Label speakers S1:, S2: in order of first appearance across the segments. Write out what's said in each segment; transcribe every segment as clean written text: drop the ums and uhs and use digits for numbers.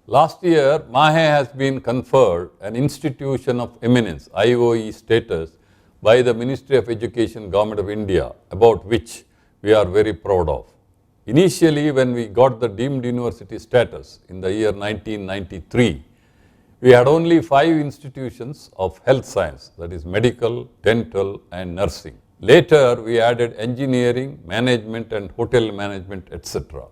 S1: Last year, MAHE has been conferred an Institution of Eminence IOE status by the Ministry of Education, Government of India, about which we are very proud of. Initially, when we got the deemed university status in the year 1993, we had only 5 institutions of health science, that is medical, dental and nursing. Later, we added engineering, management and hotel management, etc.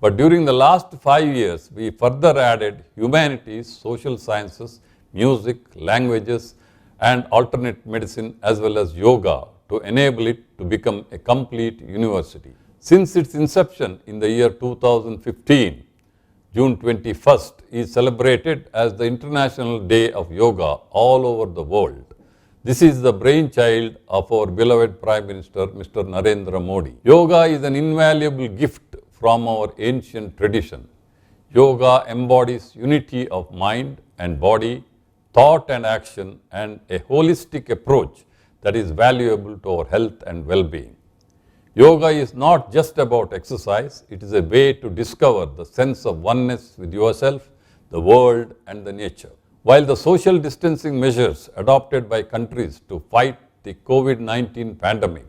S1: But during the last 5 years, we further added humanities, social sciences, music, languages and alternate medicine as well as yoga to enable it to become a complete university. Since its inception in the year 2015, June 21st is celebrated as the International Day of Yoga all over the world. This is the brainchild of our beloved Prime Minister, Mr. Narendra Modi. Yoga is an invaluable gift from our ancient tradition. Yoga embodies unity of mind and body, thought and action, and a holistic approach that is valuable to our health and well-being. Yoga is not just about exercise, it is a way to discover the sense of oneness with yourself, the world and the nature. While the social distancing measures adopted by countries to fight the COVID-19 pandemic,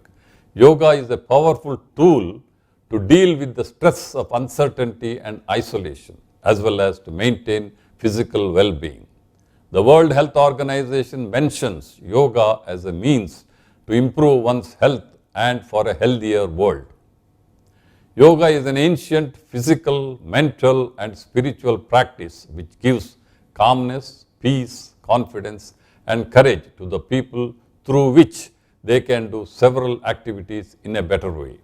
S1: yoga is a powerful tool to deal with the stress of uncertainty and isolation, as well as to maintain physical well-being. The World Health Organization mentions yoga as a means to improve one's health and for a healthier world. Yoga is an ancient physical, mental and spiritual practice which gives calmness, peace, confidence and courage to the people, through which they can do several activities in a better way.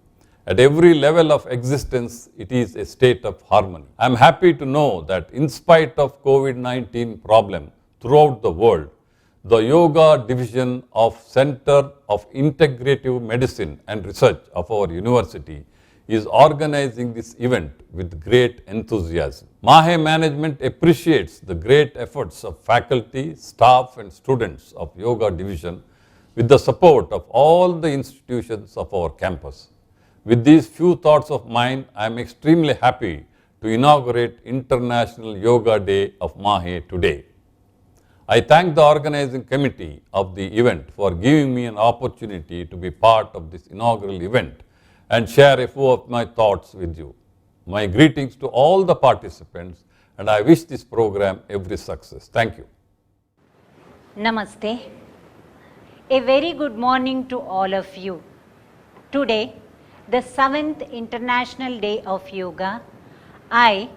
S1: At every level of existence, it is a state of harmony. I am happy to know that in spite of COVID-19 problem throughout the world, the Yoga Division of Center of Integrative Medicine and Research of our university is organizing this event with great enthusiasm. MAHE management appreciates the great efforts of faculty, staff and students of Yoga Division with the support of all the institutions of our campus. With these few thoughts of mine, I am extremely happy to inaugurate International Yoga Day of MAHE today. I thank the organizing committee of the event for giving me an opportunity to be part of this inaugural event and share a few of my thoughts with you. My greetings to all the participants and I wish this program every success. Thank you.
S2: Namaste. A very good morning to all of you. Today, the 7th International Day of Yoga, I,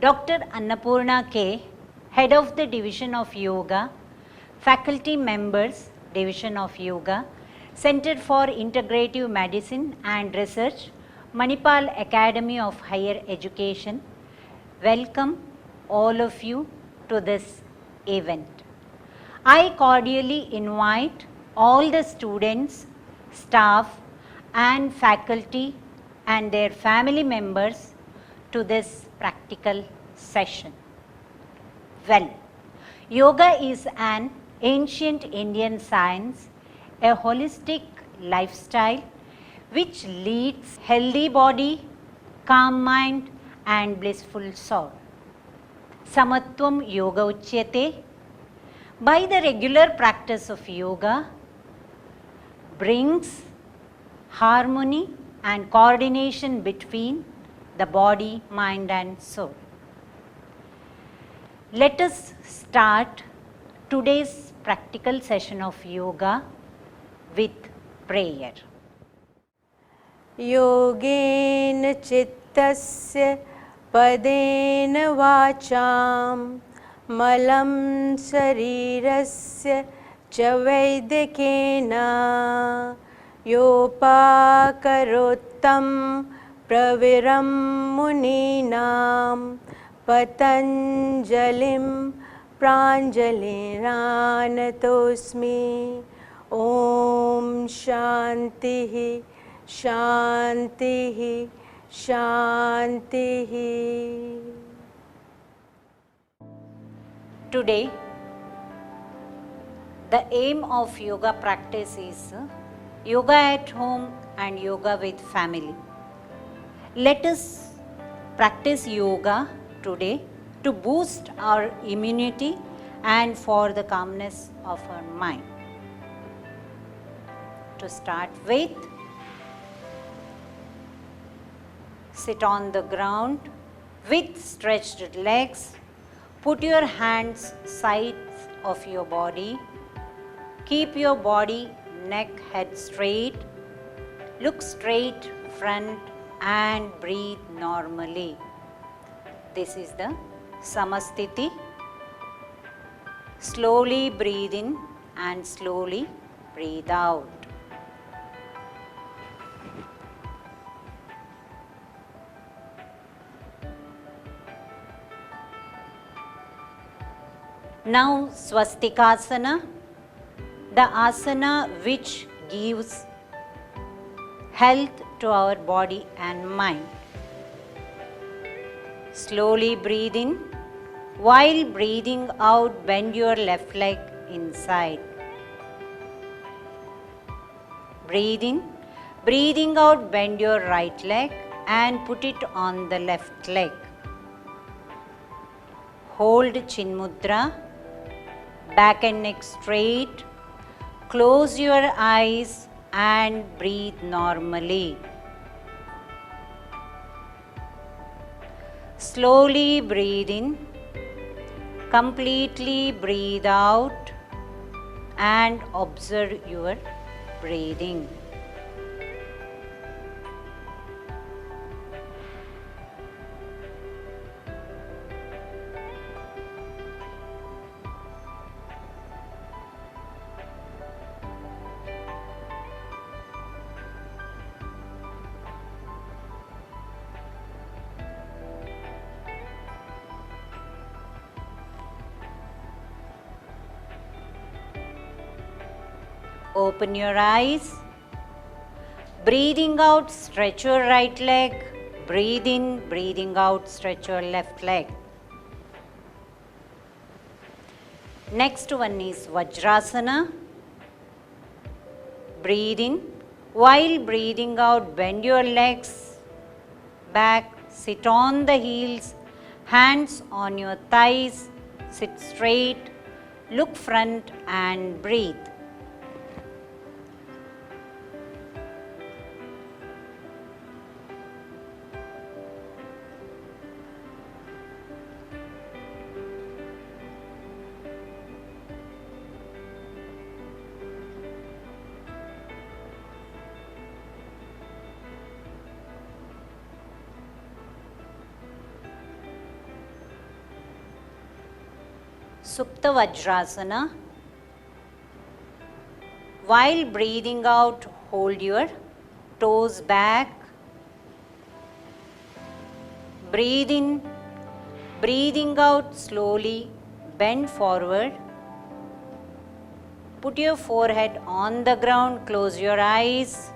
S2: Dr. Annapurna K., Head of the Division of Yoga, Faculty Members, Division of Yoga, Center for Integrative Medicine and Research, Manipal Academy of Higher Education, welcome all of you to this event. I cordially invite all the students, staff, and faculty and their family members to this practical session. Well, yoga is an ancient Indian science, a holistic lifestyle which leads healthy body, calm mind and blissful soul. Samatvam yoga uchyate. By the regular practice of yoga brings harmony and coordination between the body, mind and soul. Let us start today's practical session of yoga with prayer.
S3: Yogena chittasya padena vacham malam sarirasya cha vaidikena yopakarottam praviram muninam patanjalim pranjaliranatosmi. Om Shantihi Shantihi Shantihi.
S2: Today, the aim of yoga practice is yoga at home and yoga with family. Let us practice yoga today to boost our immunity and for the calmness of our mind. To start with, sit on the ground with stretched legs. Put your hands sides of your body. Keep your body, neck, head straight. Look straight front and breathe normally. This is the Samasthiti. Slowly breathe in and slowly breathe out. Now Swastikasana, the asana which gives health to our body and mind. Slowly breathe in. While breathing out, bend your left leg inside. Breathe in. Breathing out, bend your right leg and put it on the left leg. Hold Chin Mudra. Back and neck straight. Close your eyes and breathe normally. Slowly breathe in. Completely breathe out and observe your breathing. Open your eyes. Breathing out, stretch your right leg. Breathe in, breathing out, stretch your left leg. Next one is Vajrasana. Breathe in. While breathing out, bend your legs back, sit on the heels, hands on your thighs, sit straight, look front and breathe. Supta Vajrasana. While breathing out, hold your toes back. Breathe in. Breathing out slowly, bend forward. Put your forehead on the ground, close your eyes.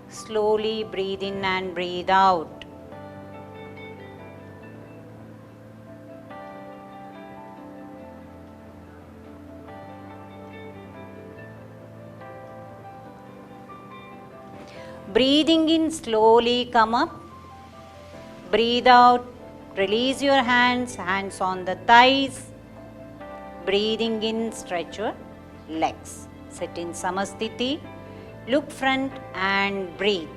S2: Slowly breathe in and breathe out. Breathing in, slowly come up. Breathe out, release your hands, hands on the thighs. Breathing in, stretch your legs. Sit in Samasthiti, look front and breathe.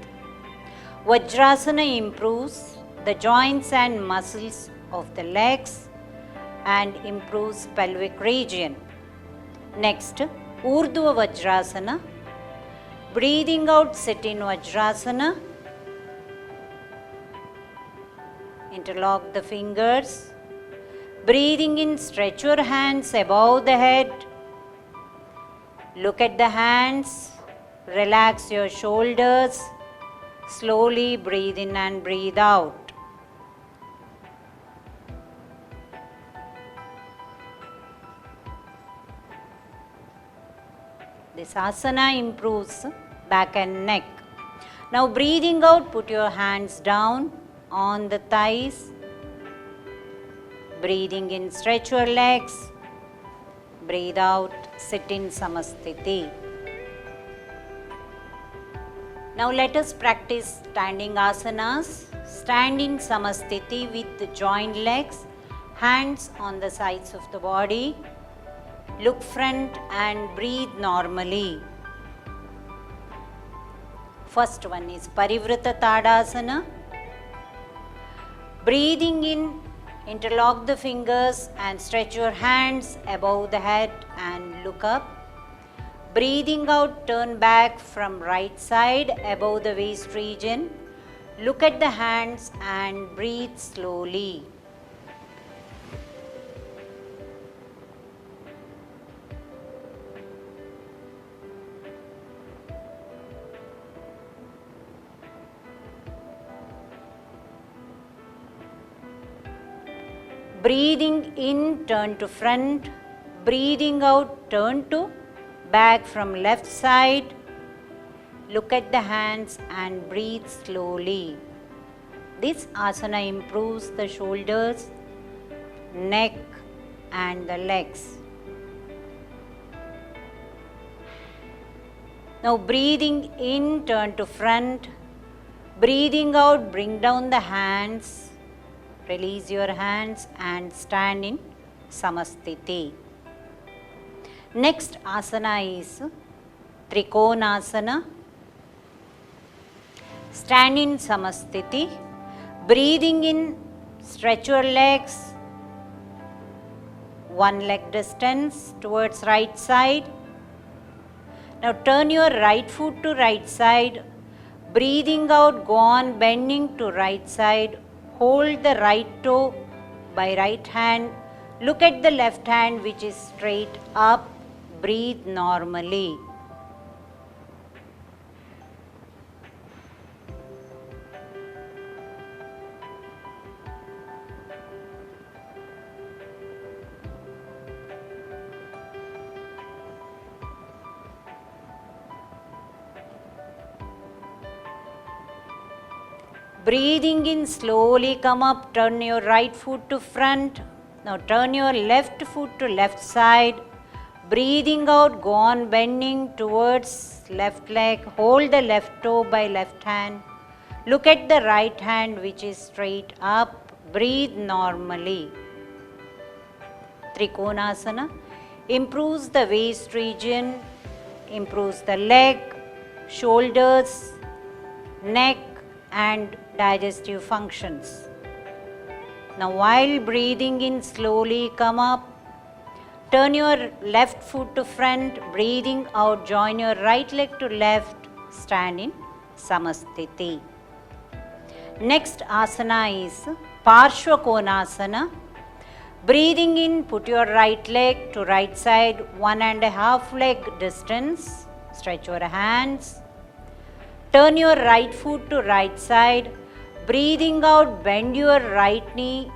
S2: Vajrasana improves the joints and muscles of the legs and improves pelvic region. Next, Urdhva Vajrasana. Breathing out, sit in Vajrasana. Interlock the fingers. Breathing in, stretch your hands above the head. Look at the hands. Relax your shoulders. Slowly breathe in and breathe out. This asana improves back and neck. Now breathing out, put your hands down on the thighs. Breathing in, stretch your legs. Breathe out, sit in Samasthiti. Now let us practice standing asanas. Stand in Samasthiti with the joined legs Hands on the sides of the body. Look front and breathe normally. First one is Parivrata Tadasana. Breathing in, interlock the fingers and stretch your hands above the head and look up. Breathing out, turn back from right side above the waist region. Look at the hands and breathe slowly. Breathing in, turn to front. Breathing out, turn to back from left side. Look at the hands and breathe slowly. This asana improves the shoulders, neck and the legs. Now breathing in, turn to front. Breathing out, bring down the hands. Release your hands and stand in Samastiti. Next asana is Trikonasana. Stand in Samastiti. Breathing in, stretch your legs. One leg distance towards right side. Now turn your right foot to right side. Breathing out, go on bending to right side. Hold the right toe by right hand. Look at the left hand which is straight up. Breathe normally. Breathing in, slowly come up, turn your right foot to front. Now turn your left foot to left side. Breathing out, go on bending towards left leg. Hold the left toe by left hand. Look at the right hand which is straight up. Breathe normally. Trikonasana improves the waist region, improves the leg, shoulders, neck and digestive functions. Now while breathing in, slowly come up. Turn your left foot to front. Breathing out, join your right leg to left. Stand in Samastiti. Next asana is Parshva Konasana. Breathing in, put your right leg to right side, 1.5 leg distance. Stretch your hands. Turn your right foot to right side. Breathing out, bend your right knee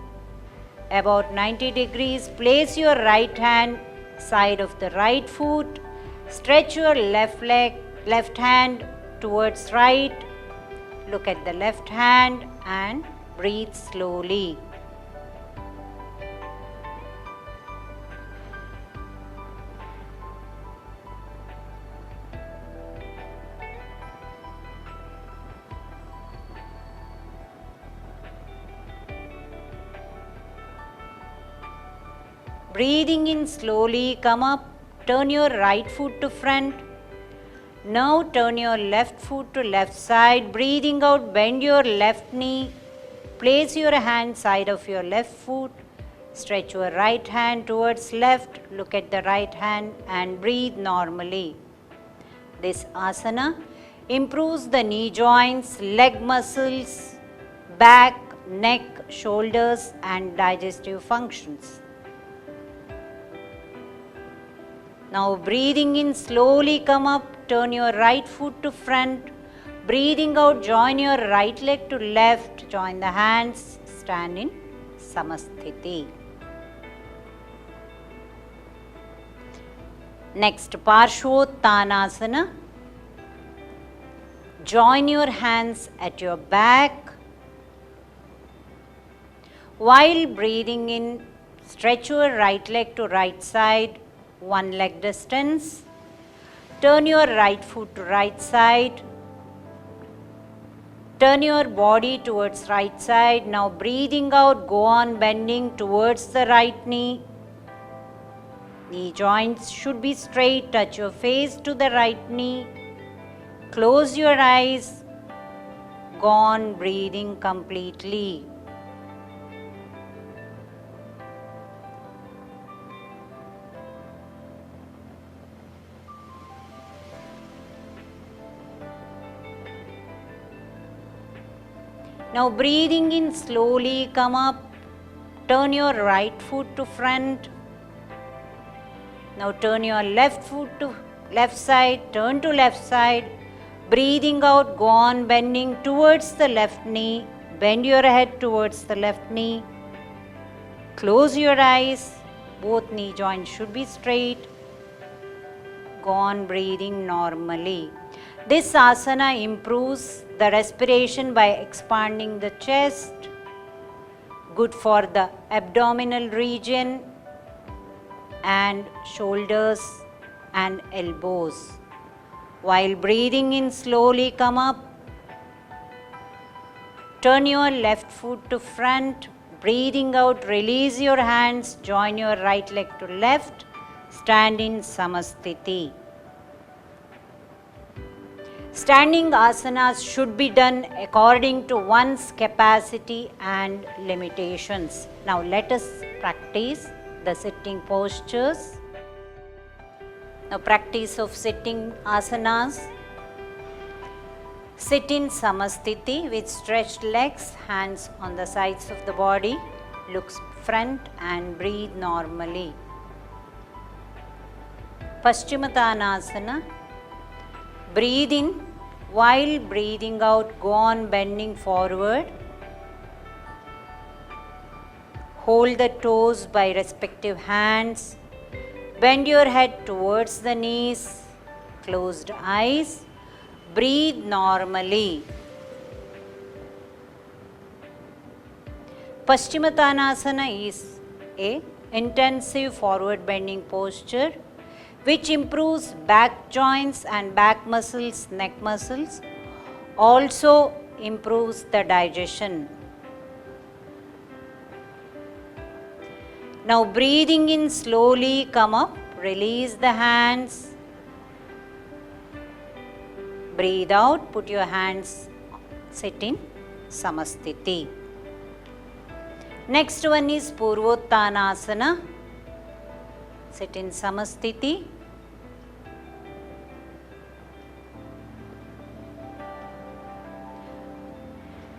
S2: about 90 degrees. Place your right hand side of the right foot. Stretch your left leg, left hand towards right. Look at the left hand and breathe slowly. Breathing in, slowly come up. Turn your right foot to front. Now turn your left foot to left side. Breathing out, bend your left knee. Place your hand side of your left foot. Stretch your right hand towards left. Look at the right hand and breathe normally. This asana improves the knee joints, leg muscles, back, neck, shoulders and digestive functions. Now breathing in, slowly come up, turn your right foot to front. Breathing out, join your right leg to left, join the hands, stand in Samastiti. Next, Parshvottanasana. Join your hands at your back. While breathing in, stretch your right leg to right side, 1 leg distance. Turn your right foot to right side. Turn your body towards right side. Now breathing out, go on bending towards the right knee. Knee joints should be straight. Touch your face to the right knee. Close your eyes. Go on breathing completely. Now breathing in slowly, come up. Turn your right foot to front. Now turn your left foot to left side. Turn to left side. Breathing out, go on bending towards the left knee. Bend your head towards the left knee. Close your eyes. Both knee joints should be straight. Go on breathing normally. This asana improves the respiration by expanding the chest. Good for the abdominal region and shoulders and elbows. While breathing in slowly, come up. Turn your left foot to front. Breathing out, release your hands. Join your right leg to left. Stand in Samasthiti. Standing asanas should be done according to one's capacity and limitations. Now let us practice the sitting postures. Now practice of sitting asanas. Sit in Samasthiti with stretched legs, hands on the sides of the body. Look front and breathe normally. Paschimottanasana. Breathe in. While breathing out, go on bending forward. Hold the toes by respective hands. Bend your head towards the knees. Closed eyes. Breathe normally. Paschimottanasana is a intensive forward bending posture which improves back joints and back muscles, neck muscles, also improves the digestion. Now breathing in slowly, come up, release the hands. Breathe out, put your hands, sit in Samasthiti. Next one is Purvottanasana. Sit in Samasthiti.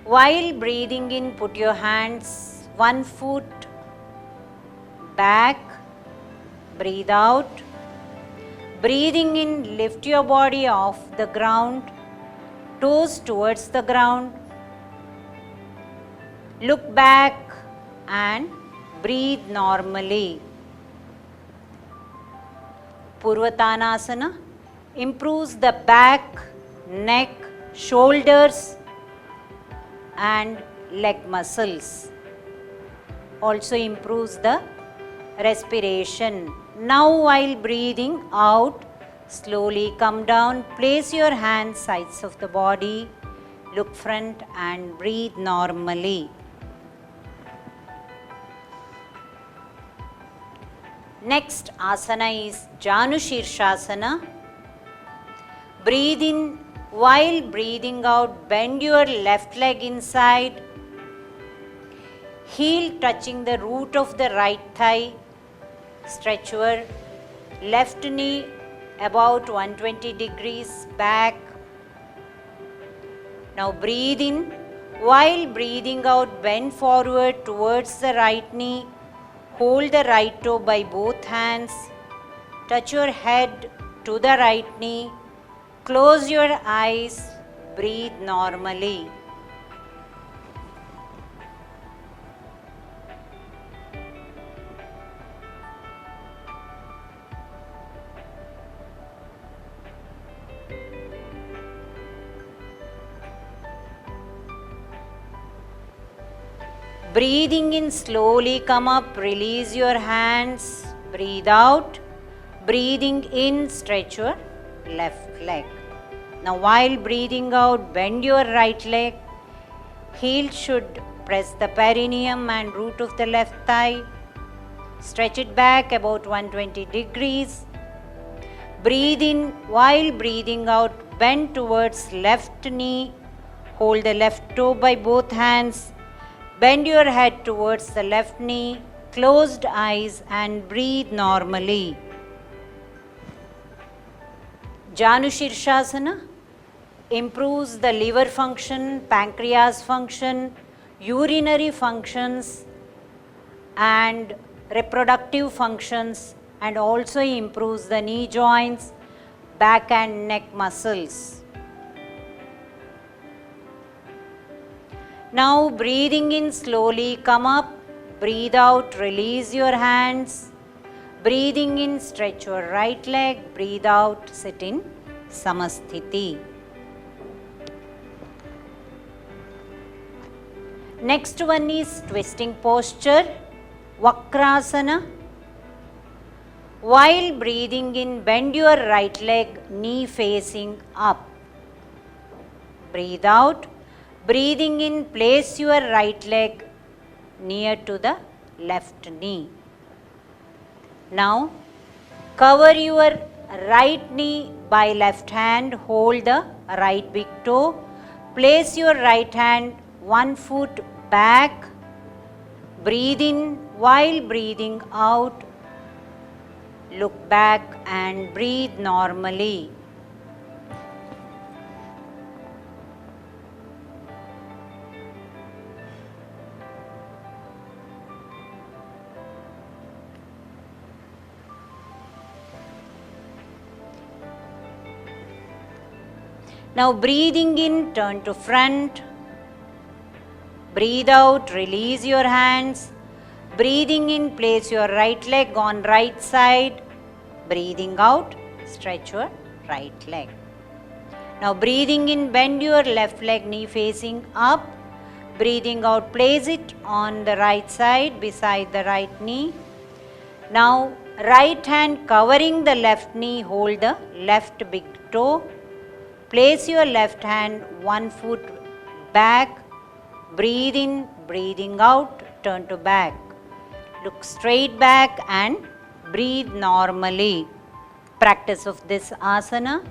S2: While breathing in, put your hands, one foot back. Breathe out. Breathing in, lift your body off the ground, toes towards the ground. Look back and breathe normally. Purvottanasana improves the back, neck, shoulders and leg muscles. Also improves the respiration. Now while breathing out, slowly come down, place your hands sides of the body, look front and breathe normally. Next asana is Janushirshasana. Breathe in. While breathing out, bend your left leg inside, heel touching the root of the right thigh. Stretch your left knee about 120 degrees back. Now breathe in. While breathing out, bend forward towards the right knee. Hold the right toe by both hands. Touch your head to the right knee. Close your eyes. Breathe normally. Breathing in slowly, come up, release your hands, breathe out. Breathing in, stretch your left leg. Now while breathing out, bend your right leg, Heel should press the perineum and root of the left thigh. Stretch it back about 120 degrees. Breathe in. While breathing out, bend towards left knee. Hold the left toe by both hands. Bend your head towards the left knee. Closed eyes and breathe normally. Janu Shirshasana improves the liver function, pancreas function, urinary functions and reproductive functions, and also improves the knee joints, back and neck muscles. Now breathing in slowly, come up, breathe out, release your hands. Breathing in, stretch your right leg, breathe out, sit in Samasthiti. Next one is twisting posture, Vakrasana. While breathing in, bend your right leg, knee facing up. Breathe out. Breathing in, place your right leg near to the left knee. Now, cover your right knee by left hand, hold the right big toe. Place your right hand 1 foot back. Breathe in. While breathing out, look back and breathe normally. Now breathing in, turn to front. Breathe out, release your hands. Breathing in, place your right leg on right side. Breathing out, stretch your right leg. Now breathing in, bend your left leg, knee facing up. Breathing out, place it on the right side beside the right knee. Now right hand covering the left knee, hold the left big toe. Place your left hand 1 foot back. Breathe in, breathing out, turn to back. Look straight back and breathe normally. Practice of this asana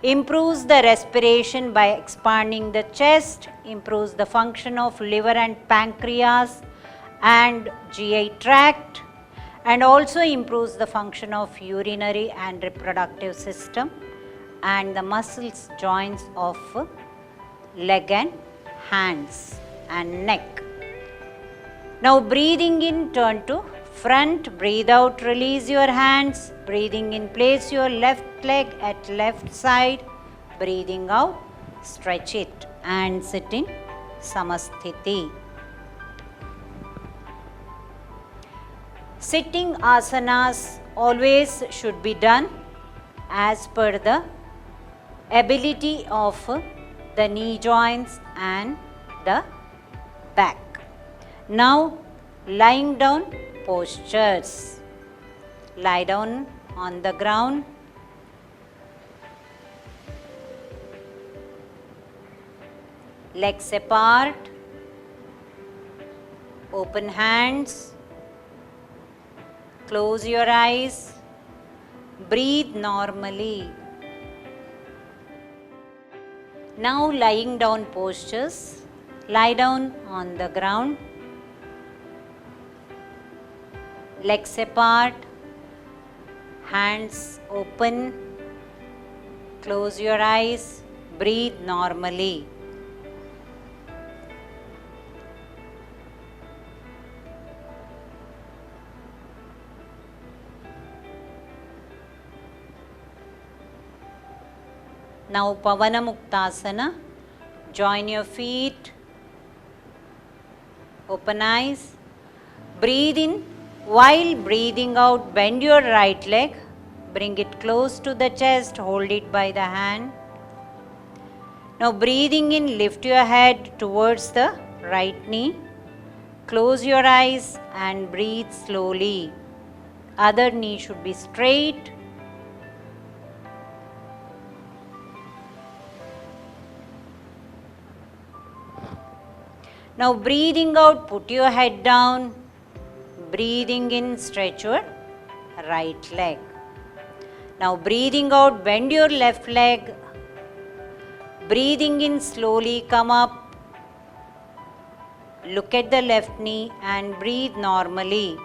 S2: improves the respiration by expanding the chest, improves the function of liver and pancreas and GI tract, and also improves the function of urinary and reproductive system and the muscles, joints of leg and hands and neck. Now breathing in, turn to front, breathe out, release your hands. Breathing in, place your left leg at left side. Breathing out, stretch it and sit in Samasthiti. Sitting asanas always should be done as per the ability of the knee joints and the back. Now lying down postures. Lie down on the ground. Legs apart. Open hands. Close your eyes. Breathe normally. Now lying down postures. Lie down on the ground. Legs apart. Hands open. Close your eyes. Breathe normally. Now Pavanamuktasana. Join your feet. Open eyes. Breathe in. While breathing out, bend your right leg. Bring it close to the chest. Hold it by the hand. Now breathing in, lift your head towards the right knee. Close your eyes and breathe slowly. Other knee should be straight. Now breathing out, put your head down. Breathing in, stretch your right leg. Now breathing out, bend your left leg. Breathing in, slowly come up. Look at the left knee and breathe normally.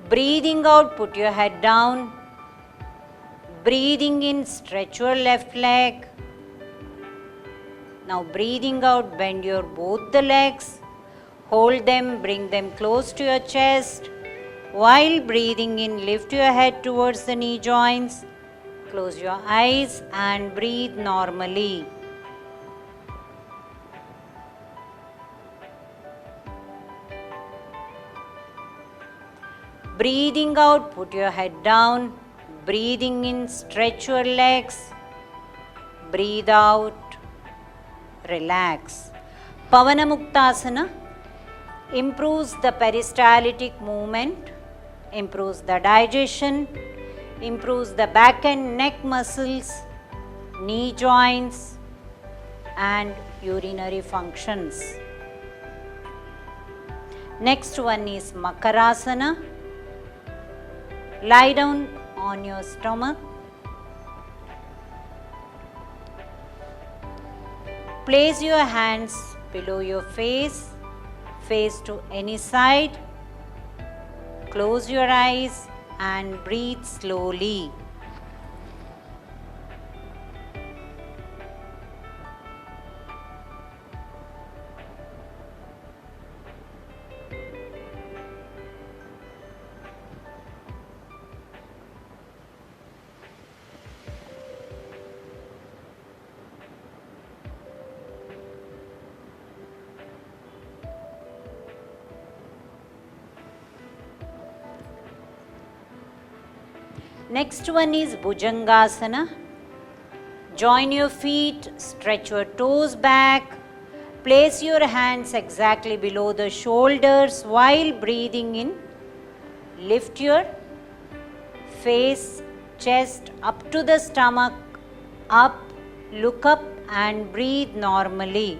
S2: Breathing out, put your head down. Breathing in, stretch your left leg. Now breathing out, bend your both the legs. Hold them, bring them close to your chest. While breathing in, lift your head towards the knee joints. Close your eyes and breathe normally. Breathing out, put your head down. Breathing in, stretch your legs. Breathe out, relax. Pavanamuktasana improves the peristaltic movement, improves the digestion, improves the back and neck muscles, knee joints, and urinary functions. Next one is Makarasana. Lie down on your stomach. Place your hands below your face, face to any side. Close your eyes and breathe slowly. Next one is Bhujangasana. Join your feet, stretch your toes back. Place your hands exactly below the shoulders while breathing in. Lift your face, chest up to the stomach, up, look up and breathe normally.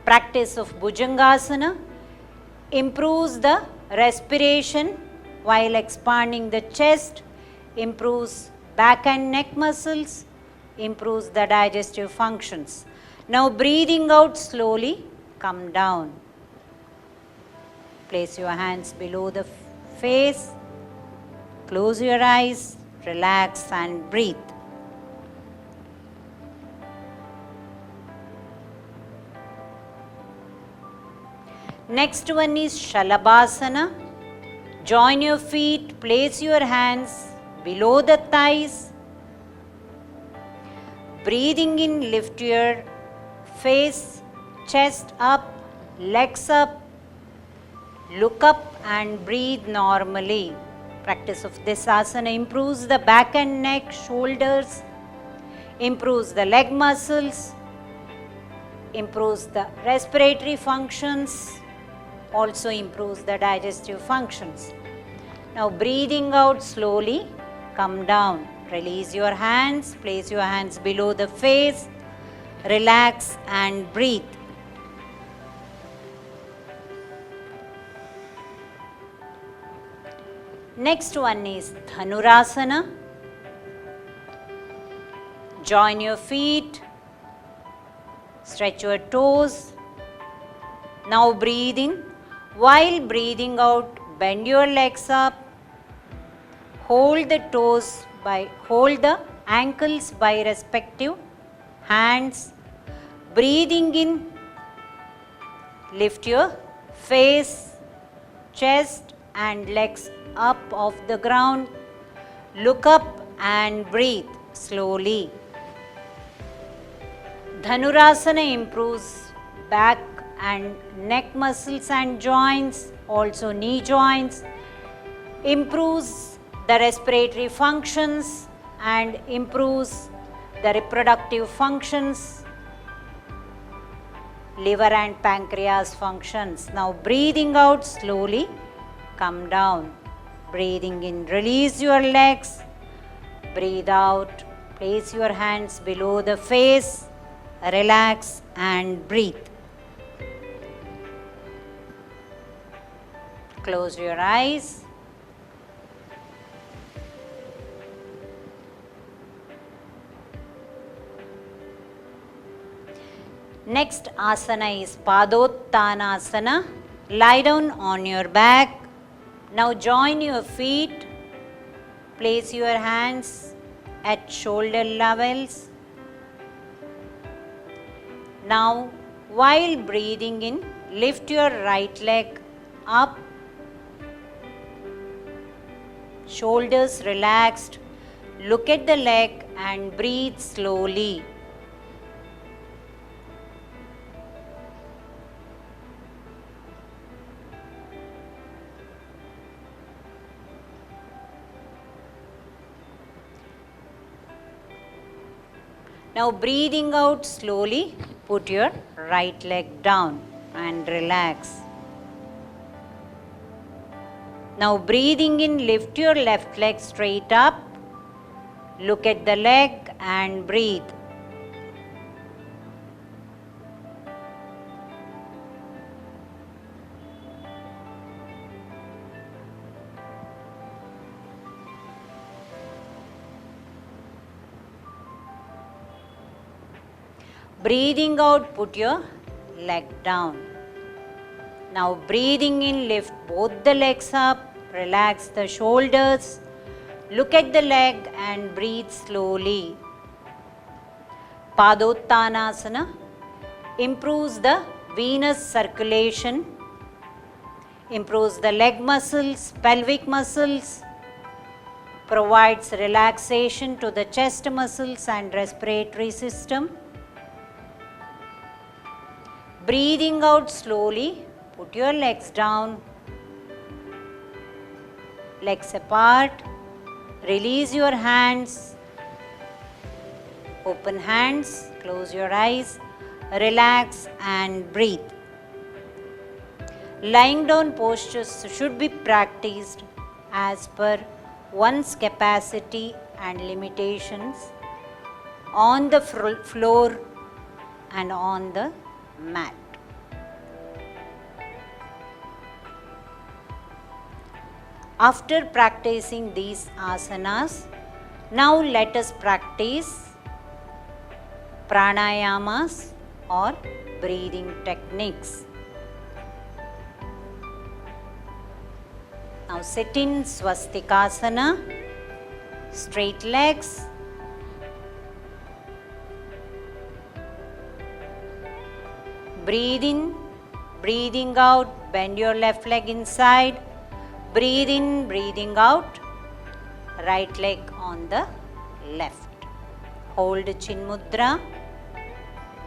S2: Practice of Bhujangasana improves the respiration while expanding the chest, improves back and neck muscles, improves the digestive functions. Now breathing out slowly, come down. Place your hands below the face, close your eyes, relax and breathe. Next one is Shalabhasana. Join your feet, place your hands below the thighs. Breathing in, lift your face, chest up, legs up, look up and breathe normally. Practice of this asana improves the back and neck, shoulders, improves the leg muscles, improves the respiratory functions, also improves the digestive functions. Now breathing out slowly, come down. Release your hands, place your hands below the face, relax and breathe. Next one is Dhanurasana. Join your feet, stretch your toes. Now breathe in. While breathing out, bend your legs up. Hold the ankles by respective hands. Breathing in, lift your face, chest and legs up off the ground. Look up and breathe slowly. Dhanurasana improves back and neck muscles and joints, also knee joints, improves the respiratory functions and improves the reproductive functions, liver and pancreas functions. Now breathing out slowly, come down. Breathing in, release your legs. Breathe out, place your hands below the face, relax and breathe. Close your eyes. Next asana is Padottanasana. Lie down on your back. Now join your feet. Place your hands at shoulder levels. Now, while breathing in, lift your right leg up. Shoulders relaxed. Look at the leg and breathe slowly. Now breathing out slowly, put your right leg down and relax. Now breathing in, lift your left leg straight up. Look at the leg and breathe. Breathing out, put your leg down. Now breathing in, lift both the legs up, relax the shoulders, look at the leg and breathe slowly. Padottanasana improves the venous circulation, improves the leg muscles, pelvic muscles, provides relaxation to the chest muscles and respiratory system. Breathing out slowly, put your legs down, legs apart, release your hands, open hands, close your eyes, relax and breathe. Lying down postures should be practiced as per one's capacity and limitations on the floor and on the mat. After practicing these asanas, now let us practice pranayamas or breathing techniques. Now sit in Swastikasana, straight legs. Breathe in, breathing out, bend your left leg inside. Breathe in, breathing out, right leg on the left. Hold Chin Mudra,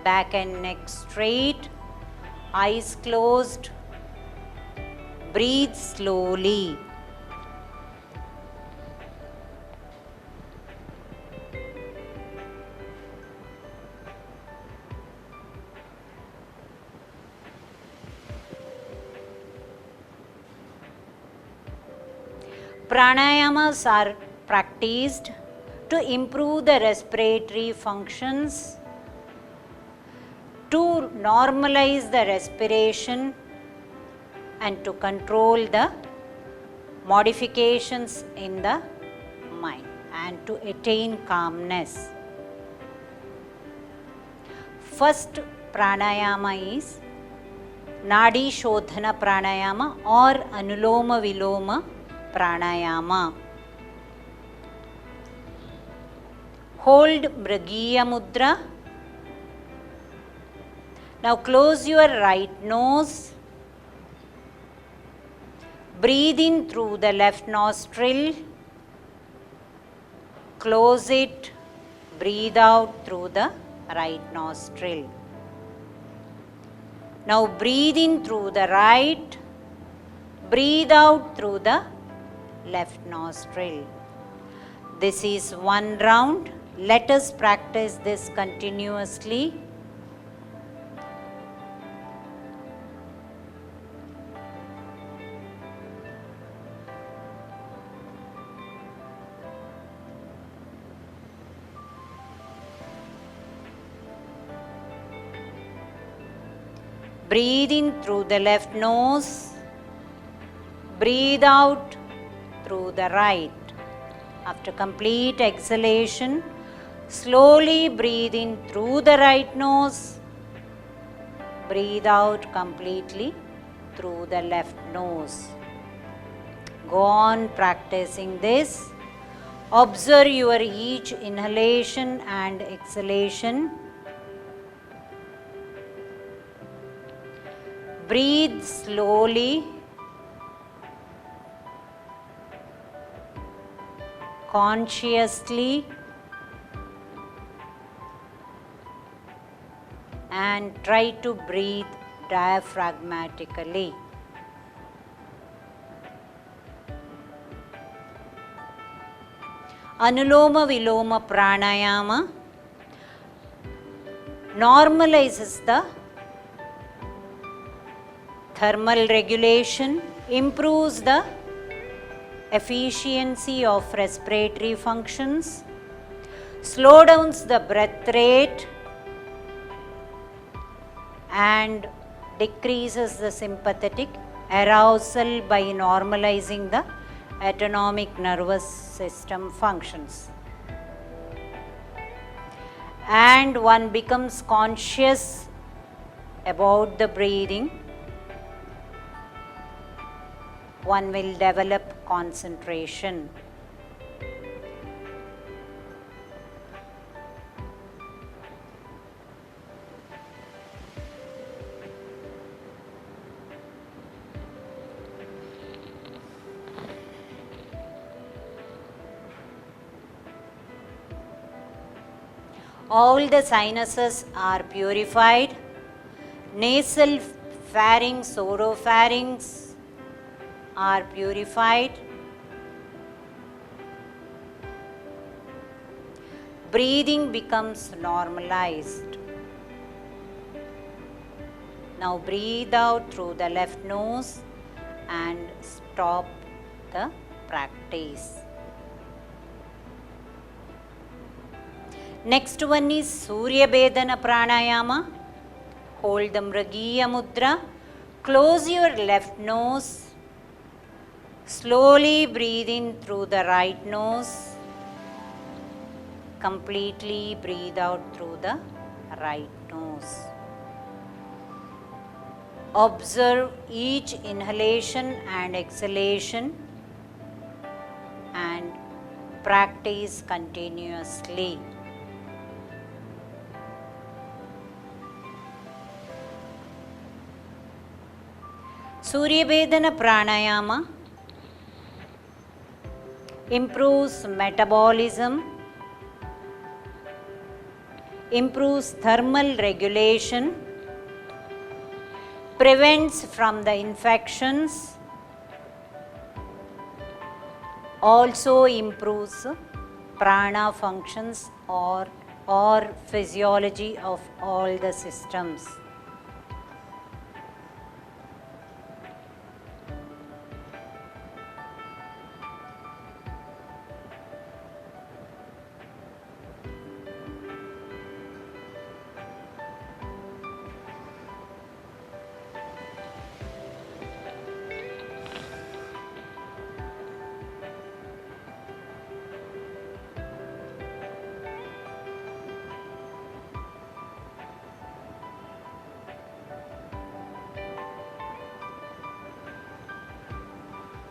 S2: back and neck straight, eyes closed. Breathe slowly. Pranayamas are practiced to improve the respiratory functions, to normalize the respiration and to control the modifications in the mind and to attain calmness. First pranayama is Nadi Shodhana pranayama or Anuloma Viloma pranayama. Hold Mrigiya Mudra. Now close your right nose. Breathe in through the left nostril. Close it. Breathe out through the right nostril. Now breathe in through the right. Breathe out through the left nostril. This is one round. Let us practice this continuously. Breathe in through the left nose. Breathe out through the right. After complete exhalation, slowly breathe in through the right nose. Breathe out completely through the left nose. Go on practicing this. Observe your each inhalation and exhalation. Breathe slowly, consciously, and try to breathe diaphragmatically. Anuloma Viloma Pranayama normalizes the thermal regulation, improves the efficiency of respiratory functions, slow downs the breath rate, and decreases the sympathetic arousal by normalizing the autonomic nervous system functions. And one becomes conscious about the breathing. One will develop concentration. All the sinuses are purified. Nasal, pharynx, oropharynx are purified. Breathing becomes normalized. Now breathe out through the left nose and stop the practice. Next one is Surya Bedana Pranayama. Hold the Mrigiya Mudra. Close your left nose. Slowly breathe in through the right nose. Completely breathe out through the right nose. Observe each inhalation and exhalation and practice continuously. Surya Bedana Pranayama improves metabolism, improves thermal regulation, prevents from the infections, also improves prana functions or physiology of all the systems.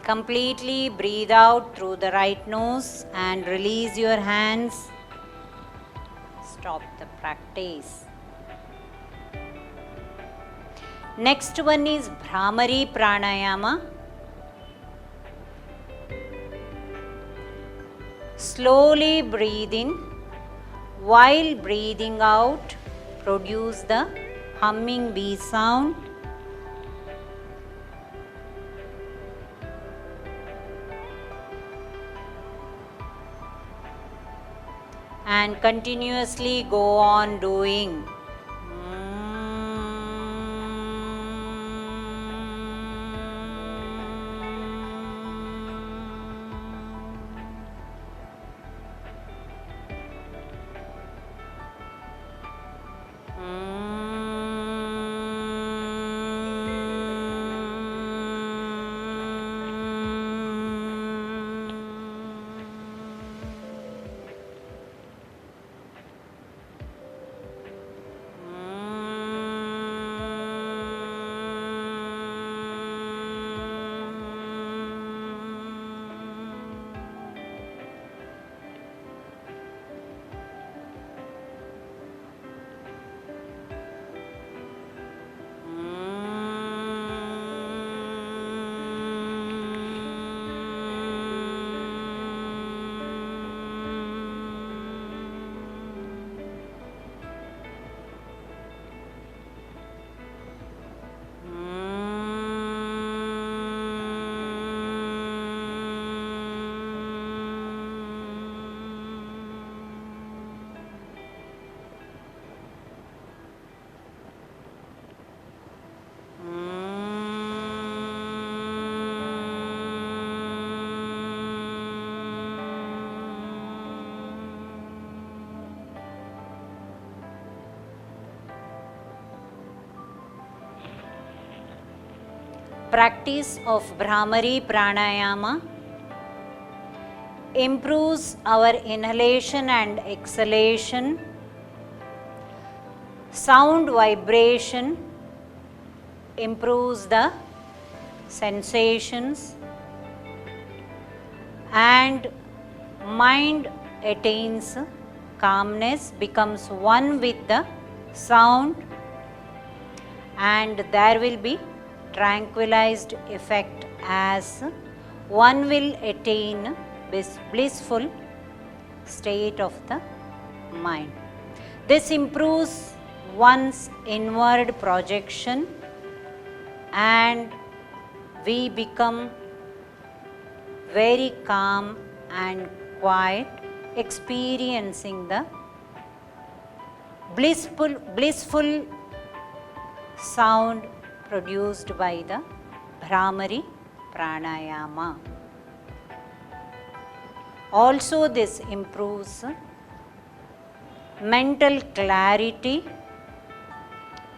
S2: Completely breathe out through the right nose and release your hands. Stop the practice. Next one is Bhramari Pranayama. Slowly breathe in. While breathing out, produce the humming bee sound. And continuously go on doing. practice of Bhramari Pranayama improves our inhalation and exhalation, sound vibration, improves the sensations, and mind attains calmness, becomes one with the sound, and there will be tranquilized effect as one will attain blissful state of the mind. This improves one's inward projection and we become very calm and quiet, experiencing the blissful sound produced by the Bhramari Pranayama. Also, this improves mental clarity,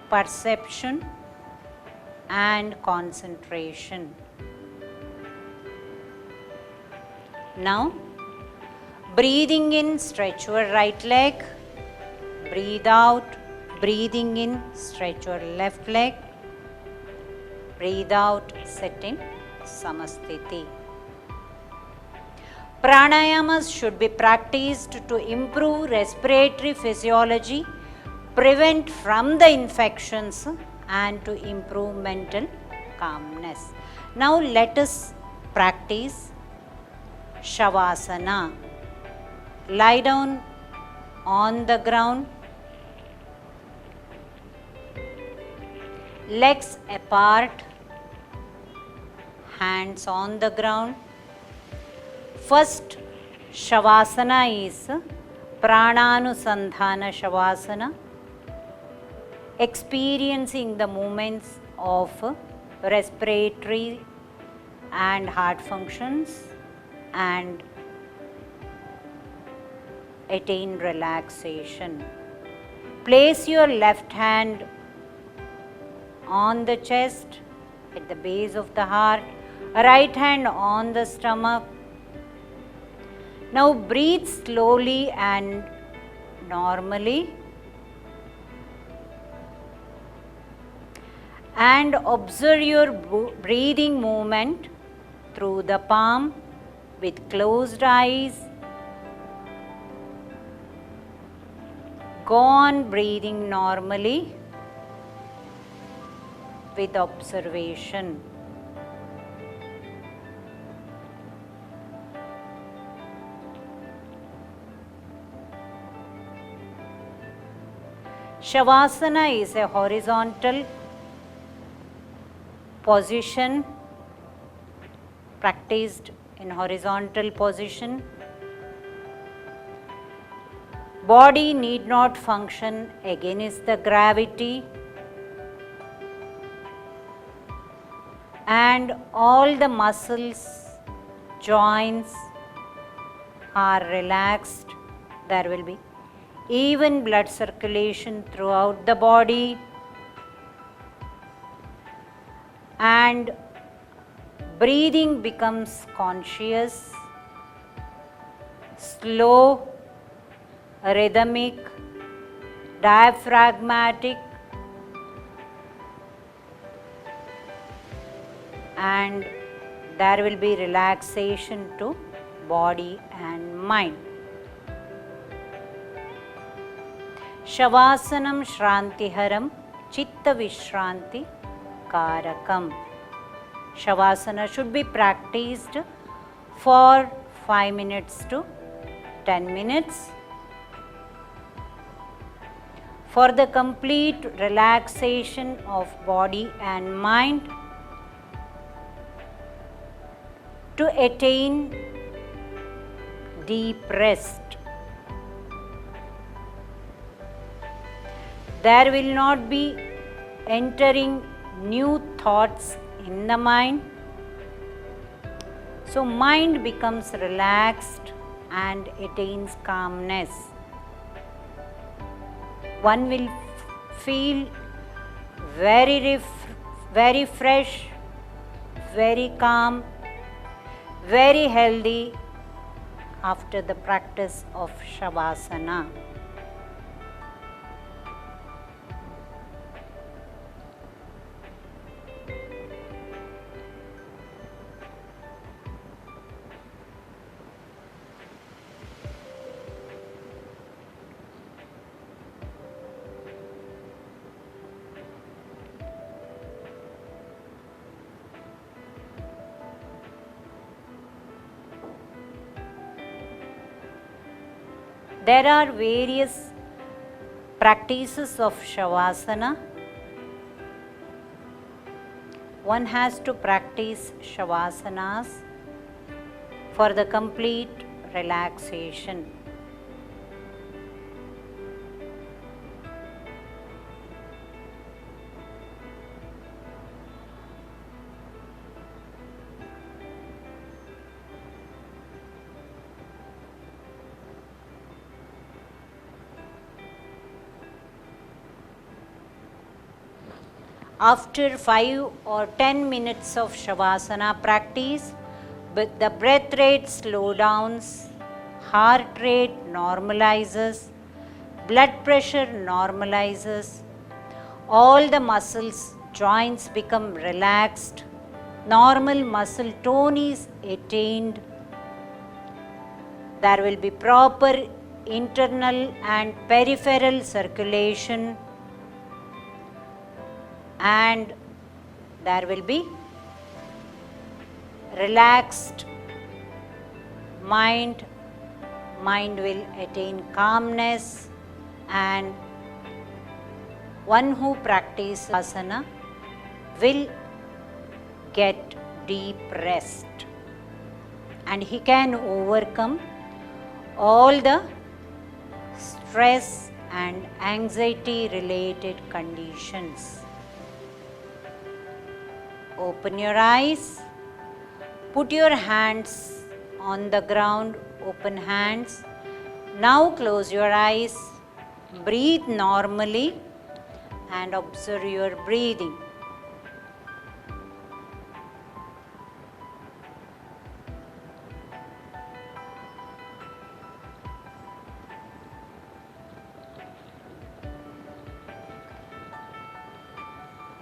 S2: perception, and concentration. Now, breathing in, stretch your right leg. Breathe out. Breathing in, stretch your left leg. Breathe out, sit in Samasthiti. Pranayamas should be practiced to improve respiratory physiology, prevent from the infections, and to improve mental calmness. Now let us practice Shavasana. Lie down on the ground, legs apart, hands on the ground. First Shavasana is Prananusandhana Shavasana, experiencing the movements of respiratory and heart functions and attain relaxation. Place your left hand on the chest at the base of the heart, right hand on the stomach. Now breathe slowly and normally and observe your breathing movement through the palm with closed eyes. Go on breathing normally with observation. Shavasana is a horizontal position, practiced in horizontal position. Body need not function against the gravity, and all the muscles, joints are relaxed. There will be even blood circulation throughout the body, and breathing becomes conscious, slow, rhythmic, diaphragmatic, and there will be relaxation to body and mind. Shavasanam Shrantiharam Chitta Vishranti Karakam. Shavasana should be practiced for 5 minutes to 10 minutes. For the complete relaxation of body and mind, to attain deep rest. There will not be entering new thoughts in the mind. So mind becomes relaxed and attains calmness. One will feel very fresh, very calm, very healthy after the practice of Shavasana. There are various practices of Shavasana. One has to practice Shavasanas for the complete relaxation. After 5 or 10 minutes of Shavasana practice, with the breath rate slow downs, heart rate normalizes, blood pressure normalizes, all the muscles, joints become relaxed, normal muscle tone is attained, there will be proper internal and peripheral circulation, and there will be relaxed mind will attain calmness, and one who practices asana will get deep rest, and he can overcome all the stress and anxiety related conditions. Open your eyes, put your hands on the ground, open hands. Now close your eyes, breathe normally and observe your breathing.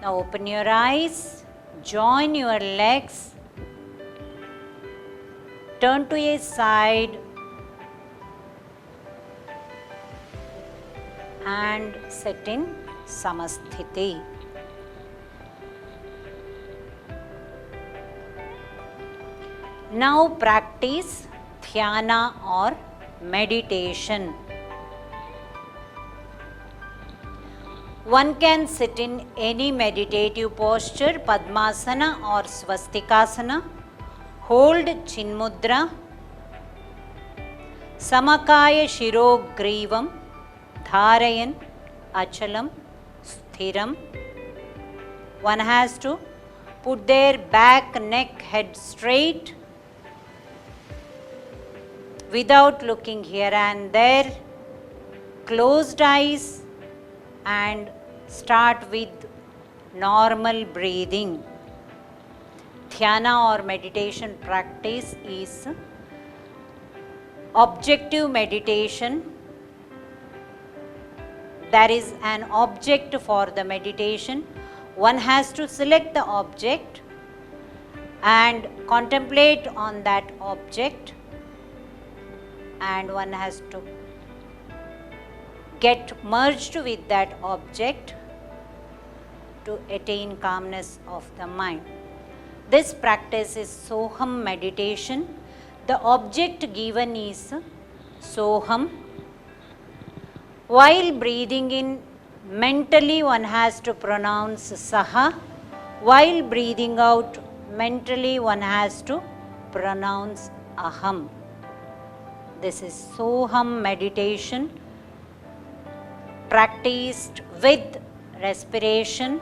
S2: Now open your eyes. Join your legs, turn to a side and sit in Samasthiti. Now practice Dhyana or meditation. One can sit in any meditative posture, Padmasana or Swastikasana. Hold Chin Mudra. Samakaya Shiro Grivam. Dharayan Achalam Sthiram. One has to put their back, neck, head straight without looking here and there. Closed eyes and start with normal breathing. Dhyana or meditation practice is objective meditation. There is an object for the meditation. One has to select the object and contemplate on that object, and one has to get merged with that object to attain calmness of the mind. This practice is Soham meditation. The object given is Soham. While breathing in, mentally one has to pronounce Saha. While breathing out, mentally one has to pronounce Aham. This is Soham meditation, practiced with respiration,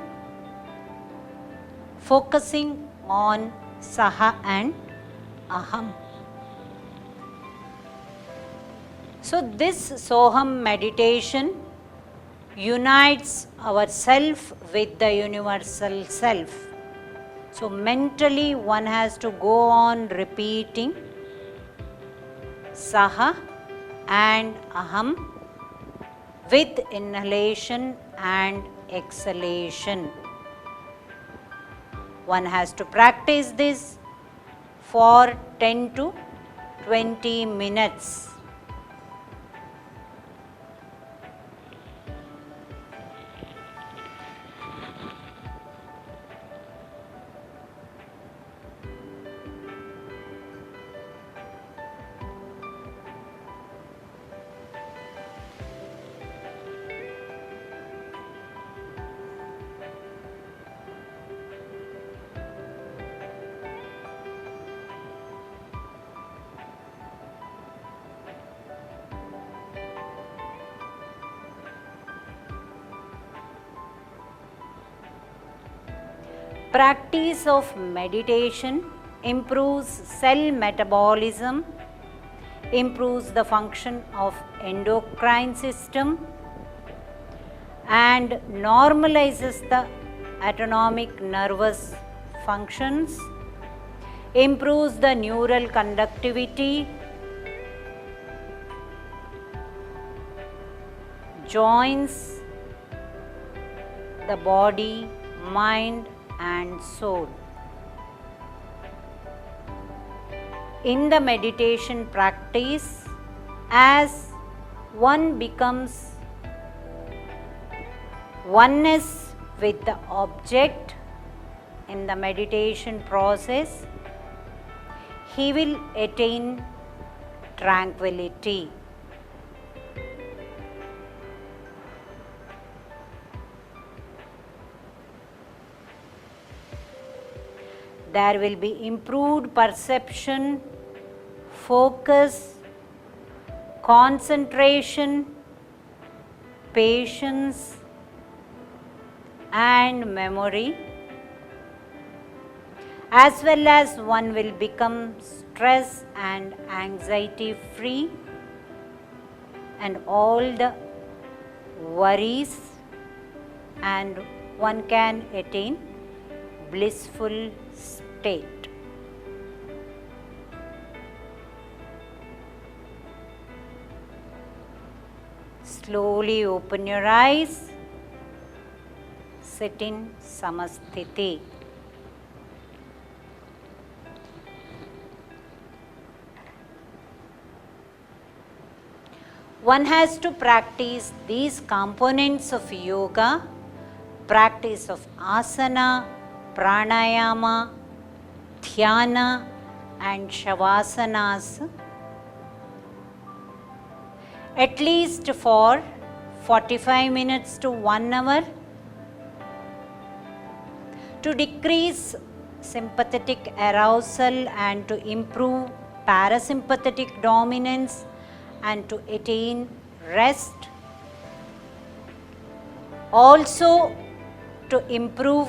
S2: focusing on Saha and Aham. So this Soham meditation unites our self with the universal self. So mentally one has to go on repeating Saha and Aham with inhalation and exhalation. One has to practice this for 10 to 20 minutes. Practice of meditation improves cell metabolism, improves the function of endocrine system, and normalizes the autonomic nervous functions, improves the neural conductivity, joins the body, mind and soul. In the meditation practice, as one becomes oneness with the object in the meditation process, he will attain tranquility. There will be improved perception, focus, concentration, patience and memory, as well as one will become stress and anxiety free, and all the worries, and one can attain blissful state. Slowly open your eyes, sit in Samasthiti. One has to practice these components of yoga, practice of asana, pranayama, dhyana and shavasanas at least for 45 minutes to 1 hour to decrease sympathetic arousal and to improve parasympathetic dominance and to attain rest. Also to improve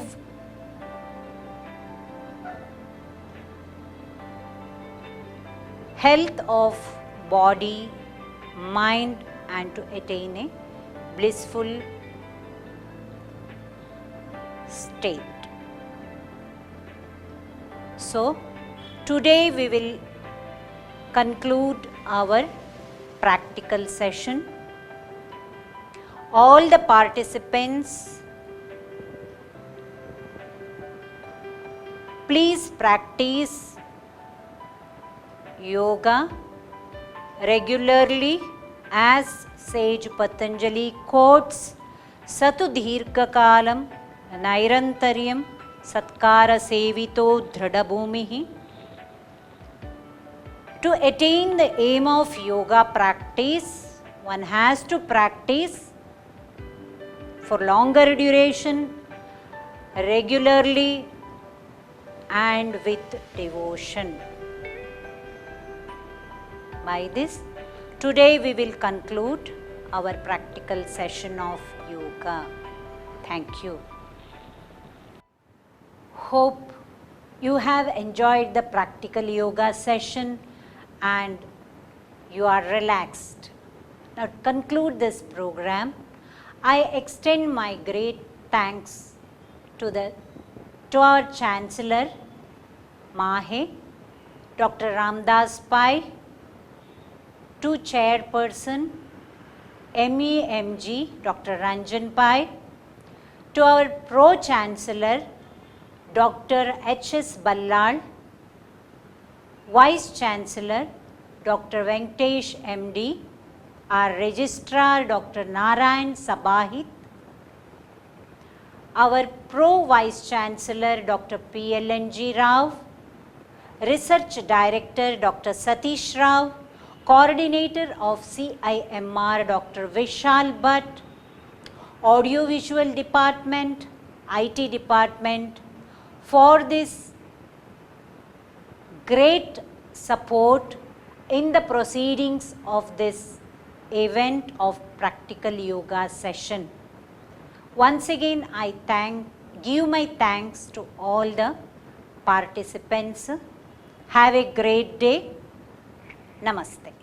S2: health of body, mind and to attain a blissful state. So, today we will conclude our practical session. All the participants, please practice yoga regularly as sage Patanjali quotes, Satu Dhirghakalam Nairantaryam Satkara Sevito Dhradabhumihi. To attain the aim of yoga practice, one has to practice for longer duration, regularly and with devotion. By this, today we will conclude our practical session of yoga. Thank you. Hope you have enjoyed the practical yoga session and you are relaxed. Now, to conclude this program, I extend my great thanks to the to our Chancellor, Mahe, Dr. Ramdas Pai, to Chairperson, MEMG, Dr. Ranjan Pai, to our Pro-Chancellor, Dr. H.S. Ballal, Vice Chancellor, Dr. Venkatesh MD, our Registrar, Dr. Narayan Sabahit, our Pro-Vice Chancellor, Dr. PLNG Rao, Research Director, Dr. Satish Rao, Coordinator of CIMR, Dr. Vishal Bhatt, Audiovisual Department, IT Department, for this great support in the proceedings of this event of practical yoga session. Once again, I give my thanks to all the participants. Have a great day. Namaste.